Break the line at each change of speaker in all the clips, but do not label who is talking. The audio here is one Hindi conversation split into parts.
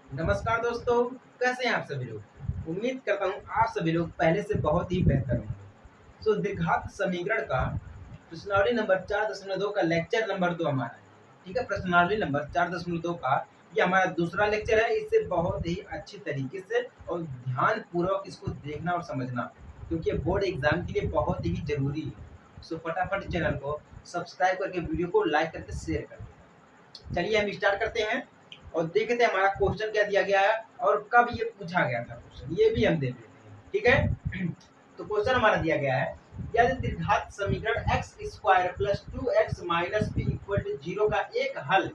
नमस्कार दोस्तों, कैसे हैं आप सभी लोग। उम्मीद करता हूँ आप सभी लोग पहले से बहुत ही बेहतर होंगे। द्विघात समीकरण का प्रश्नावली नंबर 4.2 का लेक्चर नंबर 2 हमारा है। ठीक है, प्रश्नावली नंबर 4.2 का ये हमारा दूसरा लेक्चर है। इसे बहुत ही अच्छी तरीके से और ध्यान पूर्वक इसको देखना और समझना, क्योंकि बोर्ड एग्जाम के लिए बहुत ही जरूरी है। फटाफट चैनल को सब्सक्राइब करके वीडियो को लाइक करके शेयर कर दें। चलिए हम स्टार्ट करते हैं और देखते हैं हमारा क्वेश्चन क्या दिया गया है और कब ये पूछा गया था क्वेश्चन, ये भी हम देख लेते हैं। ठीक है तो क्वेश्चन हमारा दिया गया है, यदि द्विघात समीकरण x square plus 2x minus p equal to 0 का एक हल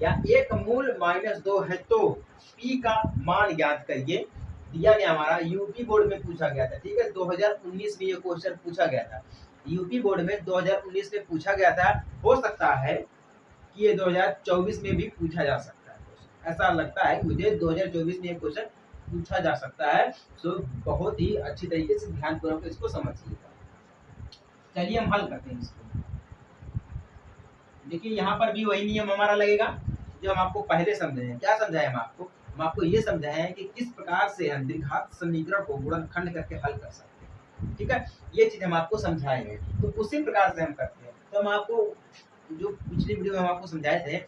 या एक मूल -2 है तो p का मान ज्ञात करिए। दिया गया हमारा यूपी बोर्ड में पूछा गया था। ठीक है, 2019 में ये क्वेश्चन पूछा गया था। यूपी बोर्ड में 2019 में पूछा गया था। हो सकता है कि ये 2024 में भी पूछा जा सकता है। ऐसा लगता है मुझे 2024 में ये क्वेश्चन पूछा जा सकता है। बहुत ही अच्छी तरीके से ध्यानपूर्वक इसको समझिएगा। चलिए हम हल करते हैं इसको। देखिए यहाँ पर भी वही नियम हमारा लगेगा जो हम आपको पहले समझाए हैं। क्या समझाए हम आपको ये समझाए हैं कि किस प्रकार से हम द्विघात समीकरण को गुणनखंड करके हल कर सकते हैं। ठीक है, ये चीज हम आपको समझाए हैं, तो उसी प्रकार से हम करते हैं। तो हम आपको जो पिछली वीडियो में हम आपको समझाए थे,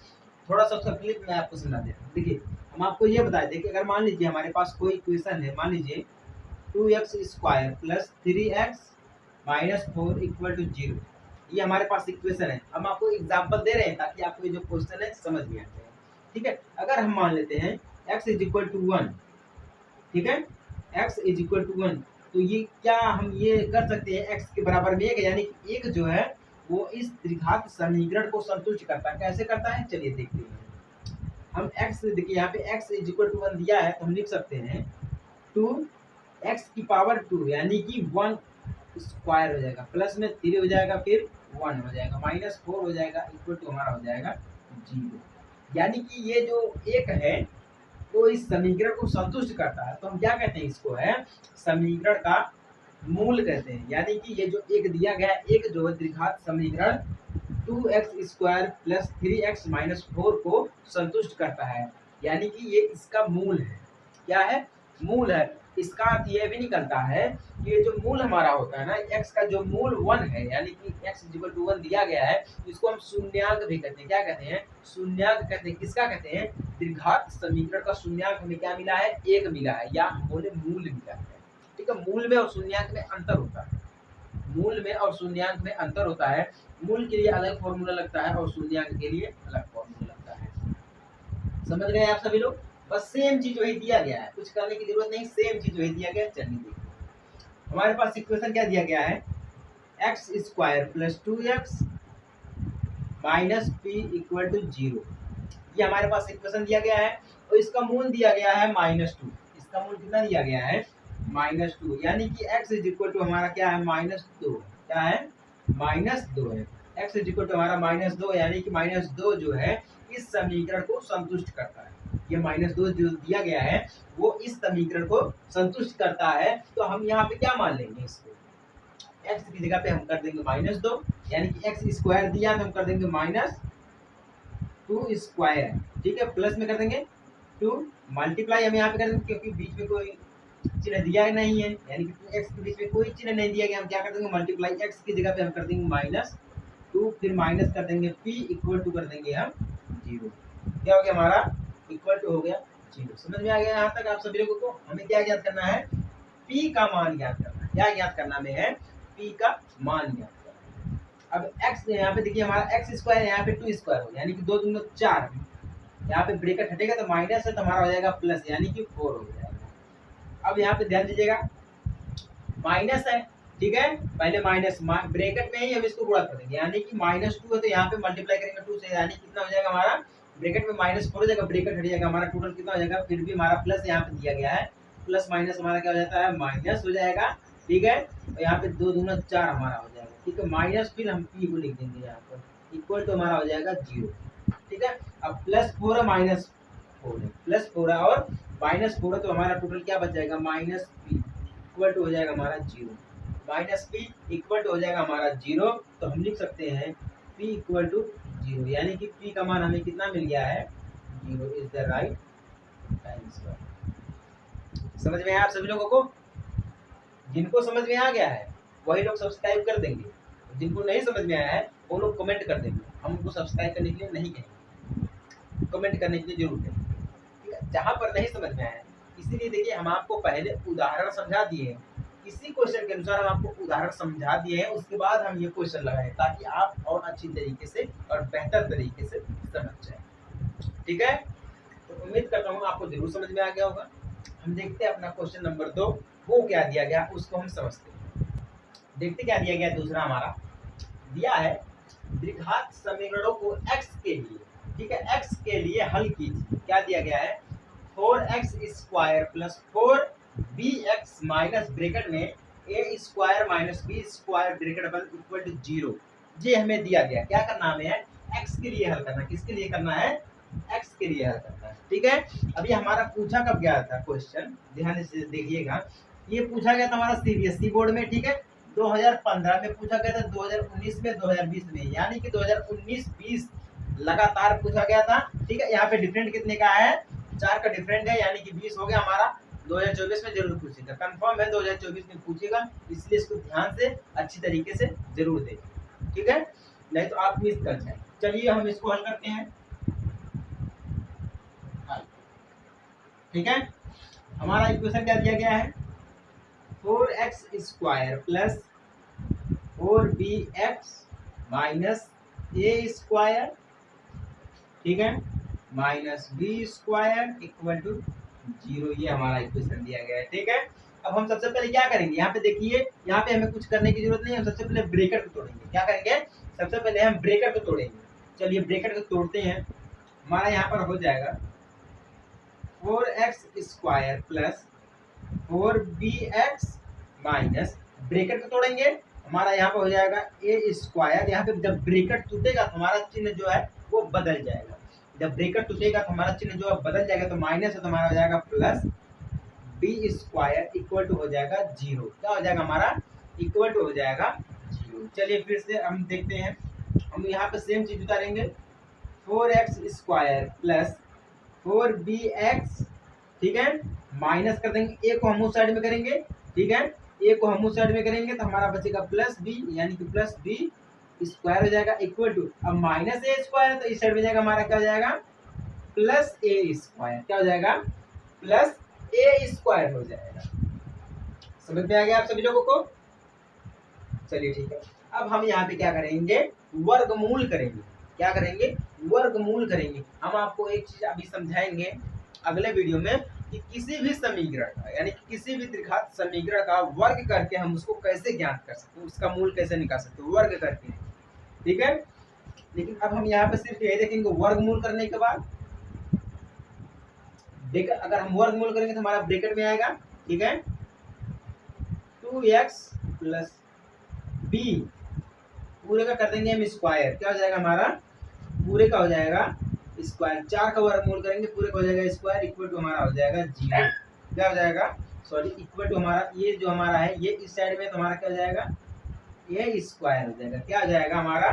थोड़ा सा उसका क्लिप मैं आपको समझा देता हूँ। देखिए हम आपको ये बताए थे कि अगर मान लीजिए हमारे पास कोई इक्वेशन है, मान लीजिए 2x square plus 3x minus 4 equal to 0, ये हमारे पास इक्वेशन है। हम आपको एग्जांपल दे रहे हैं ताकि आपको ये जो क्वेश्चन है समझ में आ जाए। ठीक है, अगर हम मान लेते हैं x इज इक्वल टू 1, ठीक है, x इज इक्वल टू 1, तो ये क्या हम ये कर सकते हैं x के बराबर में एक, यानी कि एक जो है वो इस द्विघात समीकरण को संतुष्ट करता है। कैसे करता है चलिए देखते हैं। हम x देखिए यहाँ पे x इज इक्वल टू 1 दिया है, तो हम लिख सकते हैं 2x की पावर 2 यानी कि 1 स्क्वायर हो जाएगा, प्लस में 3 हो जाएगा, फिर 1 हो जाएगा, माइनस 4 हो जाएगा, इक्वल टू हमारा हो जाएगा 0। यानी कि ये जो एक है वो इस समीकरण को संतुष्ट करता है। तो हम क्या कहते हैं, इसको है समीकरण का मूल कहते हैं। यानी कि ये जो एक दिया गया है, एक जो द्विघात समीकरण 2x square plus 3x minus 4 को संतुष्ट करता है, यानी कि ये इसका मूल है। क्या है, मूल है। इसका अर्थ यह भी निकलता है कि ये जो मूल हमारा होता है ना, x का जो मूल 1 है, यानी कि x इक्वल टू 1 दिया गया है, इसको हम शून्यांक भी कहते हैं। क्या कहते हैं, शून्यांक कहते हैं। किसका कहते हैं, द्विघात समीकरण का शून्यांक हमें क्या मिला है, एक मिला है, या बोले मूल मिला है। ठीक है, मूल में और शून्यांक में अंतर होता है। मूल में और शून्यांक में अंतर होता है। मूल के लिए अलग फॉर्मूला लगता है और शून्यांक के लिए अलग फॉर्मूला लगता है। समझ गए आप सभी लोग। बस सेम चीज वही दिया गया है, कुछ करने की जरूरत नहीं, सेम चीज वही दिया गया है। चलिए देखिए हमारे पास इक्वेशन क्या दिया गया है, x square plus 2x minus p equal to 0, ये हमारे पास इक्वेशन दिया गया है और इसका मूल दिया गया है -2। इसका मूल कितना दिया गया है, -2, यानी कि x इज इक्वल टू हमारा क्या है, -2। क्या है, -2 है। x इज इक्वल टू हमारा -2, यानी कि -2 जो है इस समीकरण को संतुष्ट करता है। ये -2 जो दिया गया है वो इस समीकरण को संतुष्ट करता है। तो हम यहाँ पे क्या मान लेंगे, इसको x की जगह पे हम कर देंगे -2, यानी कि x स्क्वायर दिया तो हम कर देंगे -2 स्क्वायर। ठीक है, प्लस में कर देंगे 2 मल्टीप्लाई हम यहाँ पे कर देंगे, क्योंकि बीच में कोई चिन्ह दिया नहीं है, यानी कि 2x के बीच में कोई चिन्ह नहीं दिया गया, हम क्या कर देंगे मल्टीप्लाई, x की जगह पे हम कर देंगे -2, फिर माइनस कर देंगे p इक्वल टू कर देंगे हम 0। क्या हो गया हमारा, इक्वल टू हो गया 0। समझ में आ गया यहाँ तक आप सभी लोगों को। हमें क्या ज्ञात करना है, p का मान ज्ञात करना है। क्या ज्ञात करना में है, p का मान ज्ञात करना है। अब x यहाँ पे देखिए हमारा x स्क्वायर यहाँ पे 2 स्क्वायर हो गया, यानी कि 2 दूनी 4, यहाँ पे ब्रेकेट हटेगा तो माइनस है, तो हमारा हो जाएगा प्लस, यानी कि 4 हो जाएगा। अब यहाँ पे ध्यान दीजिएगा माइनस है, ठीक है, पहले माइनस ब्रेकेट में ही हम इसको गुणा कर देंगे, यानी कि -2 है तो यहाँ पे मल्टीप्लाई करेंगे 2 से, यानी कितना हो जाएगा हमारा, ब्रेकेट में -4 हो जाएगा, ब्रेकेट हट जाएगा, हमारा टोटल कितना हो जाएगा, फिर भी हमारा प्लस यहाँ पे दिया गया है, प्लस माइनस हमारा क्या हो जाता है, माइनस हो जाएगा। ठीक है, और यहाँ पे 2 दूना 4 हमारा हो जाएगा। ठीक है, माइनस फिर हम p को लिख देंगे यहाँ पर, इक्वल टू हमारा हो जाएगा 0। ठीक है, अब +4 है -4 है, +4 है और -4 है, तो हमारा टोटल क्या बच जाएगा, -p इक्वल टू हो जाएगा हमारा 0, -p इक्वल टू हो जाएगा हमारा 0। तो हम लिख सकते हैं p इक्वल टू 0, यानी कि p का मान हमें कितना मिल गया है, 0 इज द राइट समझ में आया आप सभी लोगों को? जिनको समझ में आ गया है वही लोग सब्सक्राइब कर देंगे, जिनको नहीं समझ में आया है वो लोग कमेंट कर देंगे। हम उनको सब्सक्राइब करने के लिए नहीं कहेंगे, कमेंट करने के लिए जरूर कहेंगे, ठीक है। जहाँ पर नहीं समझ में आया, इसीलिए देखिए हम आपको पहले उदाहरण समझा दिए हैं, इसी क्वेश्चन के अनुसार हम आपको उदाहरण समझा दिए हैं, उसके बाद हम ये क्वेश्चन लगाए ताकि आप और अच्छी तरीके से और बेहतर तरीके से समझ जाए, ठीक है। तो उम्मीद करता हूँ आपको जरूर समझ में आ गया होगा। हम देखते हैं अपना क्वेश्चन नंबर 2, वो क्या दिया गया उसको हम समझते हैं। देखते क्या दिया गया। दूसरा हमारा दिया है द्विघात समीकरणों को x के लिए, ठीक है, x के लिए हल कीजिए। क्या दिया गया है, 4x² plus 4bx minus bracket में a² माइनस b² ब्रैकेट बंद इक्वल टू 0। ये हमें दिया गया, क्या करना हमें है, x के लिए हल करना। किसके लिए करना है, x के लिए हल करना है, ठीक है। अभी हमारा पूछा कब गया था क्वेश्चन, ध्यान से देखिएगा। ये पूछा गया था हमारा सीबीएसई बोर्ड में, ठीक है, 2015 में पूछा गया था, 2019 में, 2020 में, यानी कि 2019-20 लगातार पूछा गया था, ठीक है। यहाँ पे डिफरेंट कितने का है, 4 का डिफरेंट है, यानी कि 20 हो गया हमारा। 2024 में जरूर पूछेगा, कंफर्म है 2024 में पूछेगा, इसलिए इसको ध्यान से अच्छी तरीके से जरूर देखें, ठीक है, नहीं तो आप मिस कर जाएंगे। चलिए हम इसको हल करते हैं, ठीक है। हमारा इक्वेशन क्या दिया गया है, 4x² plus 4bx minus a², ठीक है, माइनस b² इक्वल टू 0। ये हमारा इक्वेशन दिया गया है, ठीक है। अब हम सबसे पहले क्या करेंगे, यहाँ पे देखिए, यहाँ पे हमें कुछ करने की जरूरत नहीं है। हम सबसे पहले ब्रैकेट को तोड़ेंगे। क्या करेंगे, सबसे पहले हम ब्रैकेट को तोड़ेंगे। चलिए ब्रैकेट को तोड़ते हैं। हमारा यहाँ पर हो जाएगा 4x² plus 4bx minus, bracket को तोड़ेंगे, हमारा यहाँ पर हो जाएगा a²। यहाँ पे जब ब्रैकेट टूटेगा तो हमारा चिन्ह जो है वो बदल जाएगा। जब ब्रैकेट टूटेगा तो हमारा चिन्ह जो है बदल जाएगा, तो माइनस है तो हमारा हो जाएगा प्लस b² इक्वल टू हो जाएगा 0। क्या हो जाएगा हमारा, इक्वल टू हो जाएगा 0। चलिए फिर से हम देखते हैं, हम यहाँ पे सेम चीज उतारेंगे, 4x² प्लस 4bx, ठीक है, माइनस कर देंगे, a को हम उस साइड में करेंगे, ठीक है, a को हम उस साइड में करेंगे तो हमारा बचेगा प्लस b, यानी कि प्लस b² हो जाएगा इक्वल टू, अब माइनस a² तो इस साइड में जाएगा, हमारा क्या हो जाएगा, प्लस a²। क्या हो जाएगा, प्लस a² हो जाएगा। समझ में आ गया आप सभी लोगों को? चलिए ठीक है। अब हम यहाँ पे क्या करेंगे, वर्गमूल करेंगे। क्या करेंगे, वर्गमूल करेंगे। हम आपको एक चीज अभी समझाएंगे अगले वीडियो में कि किसी भी समीकरण का, यानी कि किसी भी द्विघात समीकरण का वर्ग करके हम उसको कैसे ज्ञात कर सकते हैं, उसका मूल कैसे निकाल सकते हैं, वर्ग करके, ठीक है। लेकिन अब हम यहाँ पे सिर्फ यही देखेंगे, वर्गमूल करने के बाद देख, अगर हम वर्गमूल करेंगे तो हमारा ब्रैकेट में आएगा, ठीक है, 2x प्लस b, पूरे का कर देंगे हम स्क्वायर। क्या हो जाएगा हमारा, पूरे का हो जाएगा स्क्वायर। 4 का वर्गमूल करेंगे, पूरे का हो जाएगा स्क्वायर इक्वल टू हमारा हो जाएगा 0। क्या हो जाएगा, सॉरी, इक्वल टू हमारा ये जो हमारा है, ये इस साइड में तो हमारा क्या हो जाएगा, a² हो जाएगा। क्या हो जाएगा हमारा,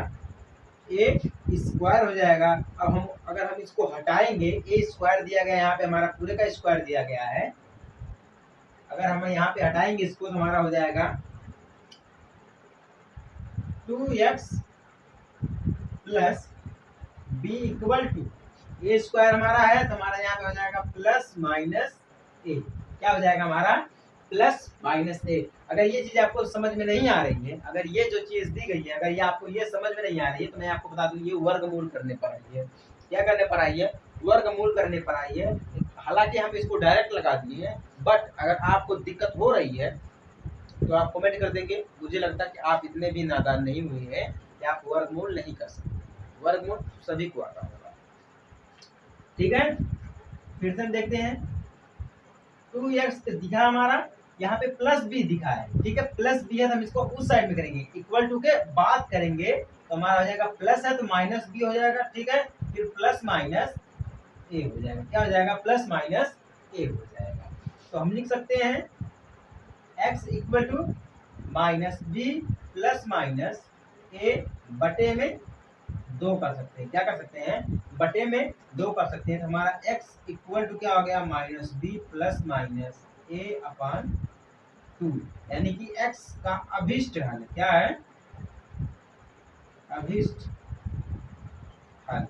a² हो जाएगा। अब हम अगर हम इसको हटाएंगे, a² दिया गया यहाँ पे, हमारा पूरे का स्क्वायर दिया गया है, अगर हम यहाँ पे हटाएंगे इसको तो हमारा हो जाएगा 2x plus b equal to, a² हमारा है तो हमारा यहाँ पे हो जाएगा प्लस माइनस a। क्या हो जाएगा हमारा, प्लस माइनस a। अगर ये चीज आपको समझ में नहीं आ रही है, अगर ये जो चीज दी गई है, अगर ये आपको ये समझ में नहीं आ रही है, तो मैं आपको बता दूं ये वर्गमूल करने पर आई है। क्या करने पर आई है, वर्गमूल करने पर आई है। हालांकि हम इसको डायरेक्ट लगा दिए हैं, बट अगर आपको दिक्कत हो रही है तो आप कमेंट कर देंगे। मुझे लगता है कि आप इतने भी नादान नहीं हुए हैं कि आप वर्गमूल नहीं कर सकते। वर्गमूल सभी को आता होगा, ठीक है। फिर से हम देखते हैं, 2x दिखा हमारा, यहाँ पे प्लस b दिखा है, ठीक है, प्लस b है तो हम इसको उस साइड में करेंगे, इक्वल टू के बात करेंगे तो हमारा हो जाएगा प्लस है तो माइनस b हो जाएगा, ठीक है, फिर प्लस माइनस a हो जाएगा। क्या हो जाएगा, प्लस माइनस a हो जाएगा। तो हम लिख सकते हैं x equal to minus b plus minus a बटे में 2 कर सकते हैं। क्या कर सकते हैं? बटे में 2 कर सकते हैं। तो हमारा x इक्वल टू क्या हो गया? -b प्लस माइनस a अपान 2, यानी कि x का अभिष्ट हल क्या है? अभिष्ट हल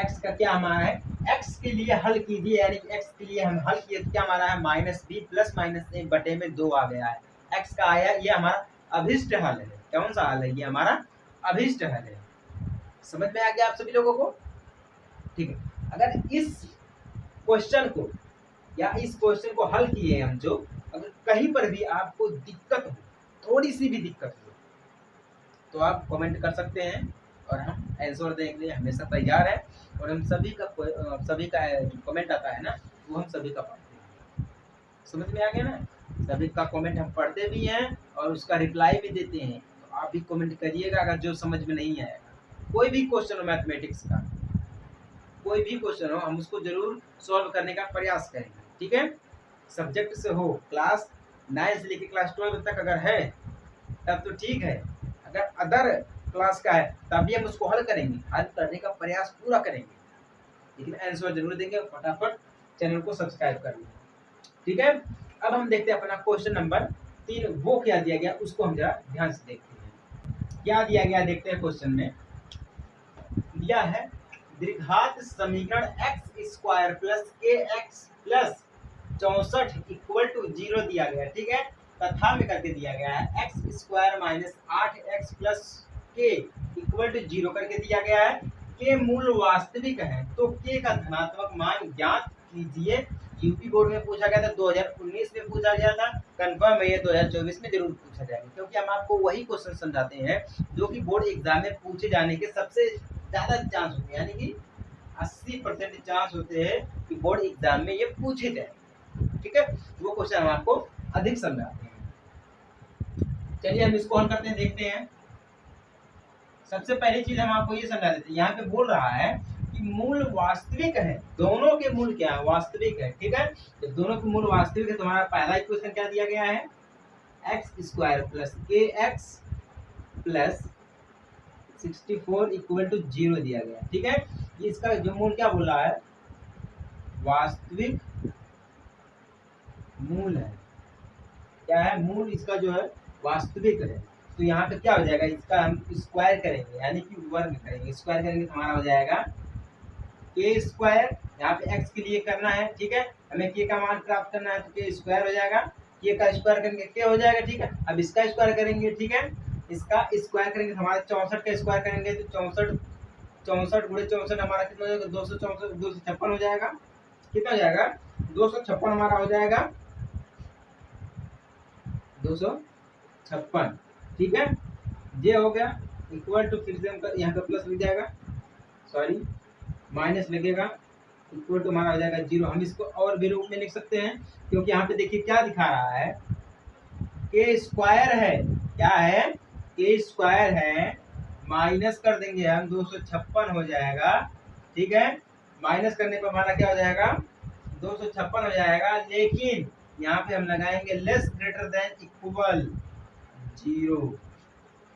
x का क्या हमारा है? x के लिए हल कीजिए, यानी कि x के लिए हम हल किए तो क्या हमारा है? -b प्लस माइनस a बटे में 2 आ गया है। x का आया, ये हमारा अभिष्ट हल है। कौन सा हल है? ये हमारा अभिष्ट हल है। समझ में आ गया आप सभी लोगों को? ठीक है। अगर इस क्वेश्चन को या इस क्वेश्चन को हल किए हम जो, अगर कहीं पर भी आपको दिक्कत हो, थोड़ी सी भी दिक्कत हो, तो आप कमेंट कर सकते हैं और हम आंसर देने के लिए हमेशा तैयार है। और हम सभी का जो कमेंट आता है ना, वो हम सभी का पढ़ते हैं। समझ में आ गया ना? सभी का कमेंट हम पढ़ते भी हैं और उसका रिप्लाई भी देते हैं। तो आप भी कमेंट करिएगा अगर जो समझ में नहीं आएगा। कोई भी क्वेश्चन हो मैथमेटिक्स का, कोई भी क्वेश्चन हो, हम उसको जरूर सॉल्व करने का प्रयास करेंगे। ठीक है? सब्जेक्ट से हो, क्लास 9 से लेकर क्लास 12 तक अगर है तब तो ठीक है। अगर अदर क्लास का है तब भी हम उसको हल करेंगे, हल करने का प्रयास पूरा करेंगे, लेकिन आंसर जरूर देंगे। फटाफट चैनल को सब्सक्राइब कर लीजिए। ठीक है? अब हम देखते हैं अपना क्वेश्चन नंबर 3, वो क्या दिया गया उसको हम जरा ध्यान से देखते हैं। क्या दिया गया देखते हैं। क्वेश्चन में दिया है द्विघात समीकरण x स्क्वायर प्लस के एक्स प्लस 64 इक्वल टू 0 दिया गया। ठीक है? तथा में करके दिया गया है x square minus 8x plus के इक्वल टू 0 करके दिया गया है। के मूल वास्तविक है तो के का धनात्मक मान ज्ञात कीजिए। यूपी बोर्ड में पूछा गया था, 2019 में पूछा गया था, कंफर्म है ये 2024 में जरूर पूछा जाएगा, क्योंकि हम आपको वही क्वेश्चन समझाते हैं जो कि बोर्ड एग्जाम में पूछे जाने के सबसे ज्यादा चांस होते हैं, यानी कि 80% चांस होते हैं कि बोर्ड एग्जाम में ये पूछे जाए। ठीक है? वो क्वेश्चन हम आपको अधिक समझाते हैं। चलिए हम इसको हल करते हैं, देखते हैं। सबसे पहली चीज हम आपको ये समझा देते हैं। यहाँ पे बोल रहा है कि मूल वास्तविक है, दोनों के मूल क्या है? वास्तविक है। ठीक है? तो दोनों के मूल वास्तविक है तो हमारा पहला इक्वेशन क्या दिया गया है? एक्स स्क्वायर प्लस के एक्स प्लस 64 इक्वल टू 0 दिया गया। ठीक है? इसका जो मूल क्या बोल रहा है? वास्तविक मूल है। क्या है? मूल इसका जो है वास्तविक है। तो यहाँ पे क्या हो जाएगा? इसका हम स्क्वायर करेंगे, यानी कि वर्ग करेंगे। स्क्वायर करेंगे तो हमारा हो जाएगा के स्क्वायर, यहाँ पे एक्स के लिए करना है। ठीक है? हमें के का मान प्राप्त करना है तो के स्क्वायर हो जाएगा। के का स्क्वायर करेंगे के हो जाएगा। ठीक है? अब इसका स्क्वायर करेंगे। ठीक है? इसका स्क्वायर करेंगे तो हमारा 64 का स्क्वायर करेंगे तो 64 गुणे 64 हमारा कितना हो जाएगा? 264, 256 हो जाएगा। कितना हो जाएगा? 256 हमारा हो जाएगा, 256। ठीक है? ये हो गया इक्वल टू, फिर से हम यहाँ पे प्लस लिख जाएगा, सॉरी माइनस लगेगा, इक्वल टू हमारा हो जाएगा 0। हम इसको और भी रूप में लिख सकते हैं, क्योंकि यहाँ पे देखिए क्या दिखा रहा है? के स्क्वायर है। क्या है? के स्क्वायर है। माइनस कर देंगे हम, 256 हो जाएगा। ठीक है? माइनस करने पर हमारा क्या हो जाएगा? 256 हो जाएगा। लेकिन यहाँ पे हम लगाएंगे less greater than equal 0।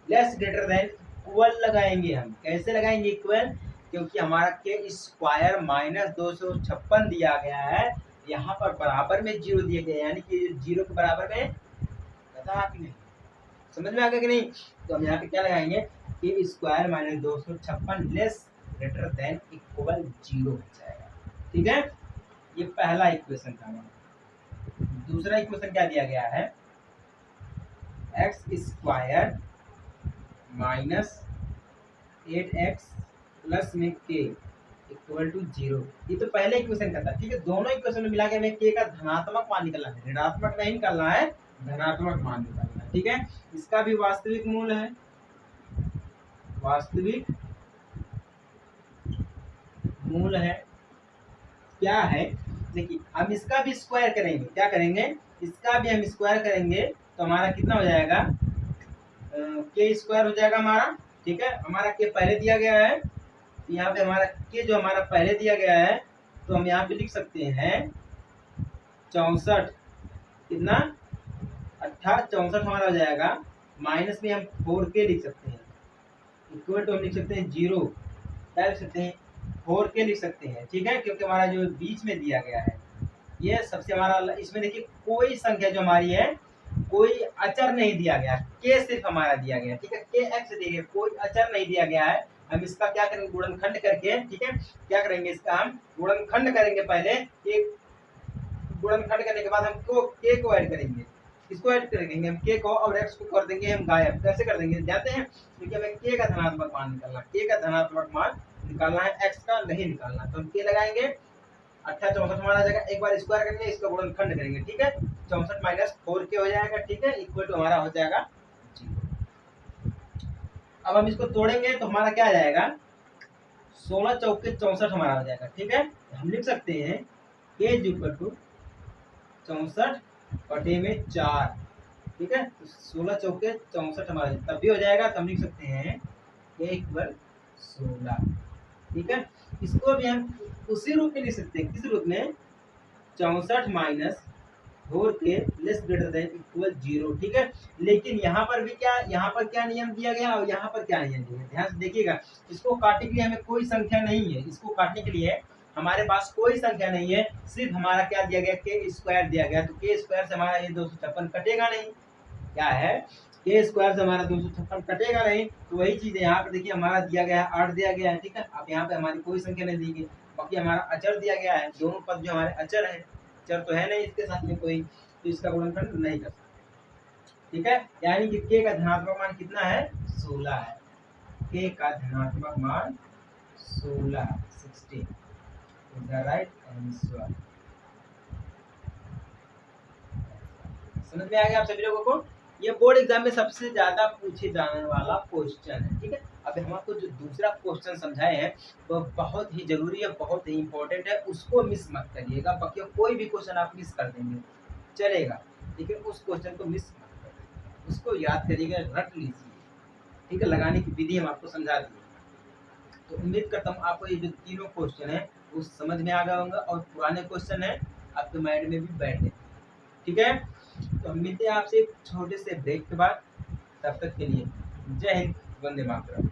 Less greater than equal लगाएंगे हम। कैसे लगाएंगे इक्वल? क्योंकि हमारा के स्क्वायर माइनस 256 दिया गया है, यहाँ पर बराबर में 0 दिए गए, यानी कि 0 के बराबर में, पता है कि नहीं? समझ में आ गया कि नहीं? तो हम यहाँ पे क्या लगाएंगे? के square minus 256 less greater than equal 0 हो जाएगा। ठीक है? ये पहला इक्वेशन था हमारा। दूसरा इक्वेशन क्या दिया गया है? X square minus 8x plus में के इक्वल टू 0। ये तो पहले इक्वेशन का था। ठीक है? दोनों इक्वेशन में मिला के हमें के का धनात्मक मान निकालना है, ऋणात्मक नहीं निकालना है, धनात्मक मान निकालना है। ठीक है? इसका भी वास्तविक मूल है, वास्तविक मूल है। क्या है? देखिए हम इसका भी स्क्वायर करेंगे। क्या करेंगे? इसका भी हम स्क्वायर करेंगे तो हमारा कितना हो जाएगा? के स्क्वायर हो जाएगा हमारा। ठीक है? हमारा के पहले दिया गया है, यहाँ पे हमारा के जो हमारा पहले दिया गया है, तो हम यहाँ पे लिख सकते हैं 64, कितना 64 हमारा हो जाएगा माइनस में हम 4k लिख सकते हैं, इक्वल टू हम लिख सकते हैं 0, क्या लिख सकते हैं 4k लिख सकते हैं, ठीक है, क्योंकि हमारा जो बीच में दिया गया है ये सबसे हमारा, इसमें देखिए कोई संख्या जो हमारी है, कोई अचर नहीं दिया गया, के सिर्फ हमारा दिया गया, ठीक है, के एक्स दिया, कोई अचर नहीं दिया गया है। हम इसका क्या करेंगे, गुणनखंड करके, ठीक है, क्या करेंगे इसका हम गुणनखंड करेंगे पहले, एक गुणनखंड करने के बाद हम के को ऐड करेंगे, इसको ऐड करेंगे हम के को, और एक्स को कर देंगे हम गायब। कैसे कर देंगे जानते हैं, क्योंकि हमें के का धनात्मक मान निकालना, के का धनात्मक मान निकालना है, एक्स का नहीं निकालना, तो हम के लगाएंगे, 64 हमारा आ जाएगा, एक बार स्क्वायर करेंगे, इसका गुणनखंड करेंगे, ठीक है, 64 माइनस 4k हो जाएगा, ठीक है, इक्वल टू हमारा हो जाएगा 0। अब हम इसको तोड़ेंगे तो हमारा क्या आ जाएगा, 16 चौके 64 हमारा हो जाएगा, ठीक है, हम लिख सकते हैं k इक्वल टू 64 बटे में 4, ठीक है, तो 16 चौके 64 हमारा तब भी हो जाएगा, तो हम लिख सकते हैं k इक्वल 16, ठीक है। इसको भी हम उसी रूप में लिख सकते हैं, किस रूप में, 64 minus 4k less greater than equal 0, ठीक है। लेकिन यहाँ पर भी क्या, यहाँ पर क्या नियम दिया गया और यहाँ पर क्या नियम दिया गया, ध्यान से देखिएगा। इसको काटने के लिए हमें कोई संख्या नहीं है, इसको काटने के लिए हमारे पास कोई संख्या नहीं है, सिर्फ हमारा क्या दिया गया, के स्क्वायर दिया गया, तो के स्क्वायर से हमारा ये 256 कटेगा नहीं, क्या है, के स्क्वायर से हमारा 256 कटेगा नहीं, तो वही चीज है यहाँ पे देखिए, हमारा दिया गया है 8 दिया गया है, ठीक है। अब यहाँ पे हमारी कोई संख्या नहीं दी गई, बाकी हमारा अचर दिया गया है, दोनों पद जो हमारे अचर है, अचर तो है नहीं इसके साथ में कोई, तो इसका गुणनखंड नहीं कर सकते, ठीक है। यानी कि के का धनात्मक मान कितना है, 16 है, के का धनात्मक मान 16, 16 इज द राइट आंसर। समझ में आ गया आप सभी लोगों को, ये बोर्ड एग्जाम में सबसे ज्यादा पूछे जाने वाला क्वेश्चन है, ठीक है। अब हम आपको जो दूसरा क्वेश्चन समझाए हैं वो बहुत ही जरूरी है, बहुत ही इंपॉर्टेंट है, उसको मिस मत करिएगा, बाकी कोई भी क्वेश्चन आप मिस कर देंगे चलेगा, लेकिन उस क्वेश्चन को मिस मत करिएगा, उसको याद करिएगा, रट लीजिए, ठीक है। लगाने की विधि हम आपको समझा दिए, तो उम्मीद करता हूँ आपको ये जो तीनों क्वेश्चन है वो समझ में आ गया होगा, और पुराने क्वेश्चन है आपके माइंड में भी बैठे, ठीक है। तो हम मिलते हैं आपसे एक छोटे से ब्रेक के बाद, तब तक के लिए जय हिंद, वंदे मातरम।